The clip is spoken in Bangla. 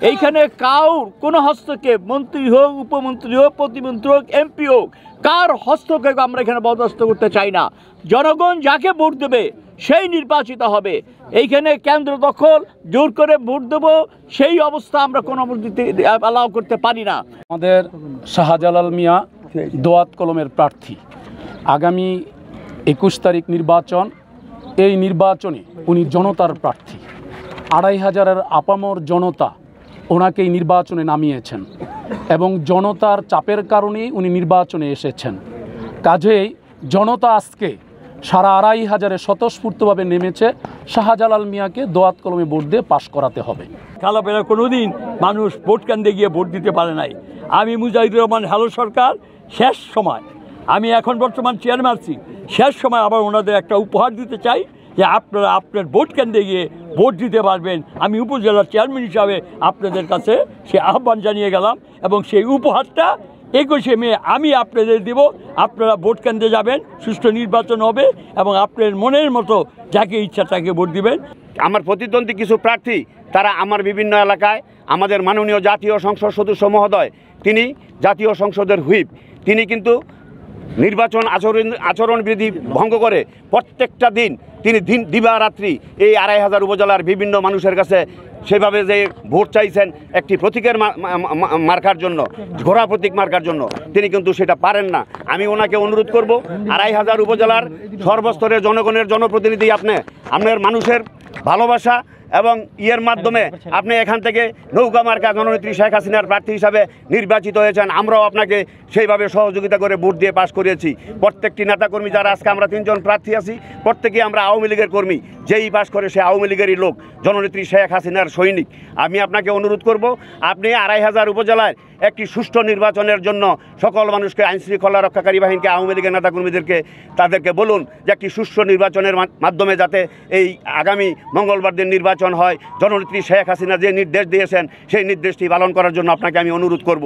এইখানে কাউর কোনো হস্তক্ষেপ, মন্ত্রী হোক, উপমন্ত্রী হোক, প্রতিমন্ত্রী হোক, এমপি হোক, কার হস্তক্ষেপ আমরা এখানে বরদাস্ত করতে চাই না। জনগণ যাকে ভোট দেবে সেই নির্বাচিত হবে। এইখানে কেন্দ্র দখল, জোর করে ভোট দেবো সেই অবস্থা আমরা কোনো দিতে অ্যালাউ করতে পারি না। আমাদের শাহজালাল মিয়া দোয়াত কলমের প্রার্থী। আগামী 21 তারিখ নির্বাচন। এই নির্বাচনে উনি জনতার প্রার্থী। 2500-এর আপামর জনতা ওনাকে এই নির্বাচনে নামিয়েছেন এবং জনতার চাপের কারণেই উনি নির্বাচনে এসেছেন। কাজেই জনতা আজকে 2500-এ স্বতঃস্ফূর্তভাবে নেমেছে। শাহজালাল মিয়াকে দোয়াত কলমে ভোট দিয়ে পাশ করাতে হবে। কালাপেরা কোনোদিন মানুষ ভোট কেন্দ্রে গিয়ে ভোট দিতে পারে নাই। আমি মুজাহিদুর রহমান হ্যালো সরকার শেষ সময়, আমি এখন বর্তমান চেয়ারম্যান আছি, শেষ সময় আবার ওনাদের একটা উপহার দিতে চাই যে আপনারা আপনার ভোট কেন্দ্রে গিয়ে ভোট দিতে পারবেন। আমি উপজেলার চেয়ারম্যান হিসাবে আপনাদের কাছে সে আহ্বান জানিয়ে গেলাম এবং সেই উপহারটা 21শে মে আমি আপনাদের দেব। আপনারা ভোট কেন্দ্রে যাবেন, সুষ্ঠু নির্বাচন হবে এবং আপনার মনের মতো যাকে ইচ্ছা তাকে ভোট দিবেন। আমার প্রতিদ্বন্দ্বী কিছু প্রার্থী তারা আমার বিভিন্ন এলাকায়, আমাদের মাননীয় জাতীয় সংসদ সদস্য মহোদয়, তিনি জাতীয় সংসদের হুইপ, তিনি কিন্তু নির্বাচন আচরণবিধি ভঙ্গ করে প্রত্যেকটা দিন তিনি দিবারাত্রি এই 2500 উপজেলার বিভিন্ন মানুষের কাছে সেভাবে যে ভোট চাইছেন একটি প্রতীকের মার্কার জন্য, ঘোড়া প্রতীক মার্কার জন্য, তিনি কিন্তু সেটা পারেন না। আমি ওনাকে অনুরোধ করব 2500 উপজেলার সর্বস্তরের জনগণের জনপ্রতিনিধি আপনি, আপনার মানুষের ভালোবাসা এবং ইয়ের মাধ্যমে আপনি এখান থেকে নৌকা মার্কা জননেত্রী শেখ হাসিনার প্রার্থী হিসাবে নির্বাচিত হয়েছেন। আমরাও আপনাকে সেইভাবে সহযোগিতা করে ভোট দিয়ে পাশ করিয়েছি। প্রত্যেকটি নেতাকর্মী যারা আজকে আমরা 3 জন প্রার্থী আছি, প্রত্যেকেই আমরা আওয়ামী লীগের কর্মী। যেই পাশ করে সে আওয়ামী লীগেরই লোক, জননেত্রী শেখ হাসিনার সৈনিক। আমি আপনাকে অনুরোধ করব আপনি 2500 উপজেলায় একটি সুষ্ঠু নির্বাচনের জন্য সকল মানুষকে, আইনশৃঙ্খলা রক্ষাকারী বাহিনীকে, আওয়ামী লীগের নেতাকর্মীদেরকে তাদেরকে বলুন যে একটি সুষ্ঠু নির্বাচনের মাধ্যমে যাতে এই আগামী মঙ্গলবার দিন নির্বাচন হয়। জননেত্রী শেখ হাসিনা যে নির্দেশ দিয়েছেন সেই নির্দেশটি পালন করার জন্য আপনাকে আমি অনুরোধ করব।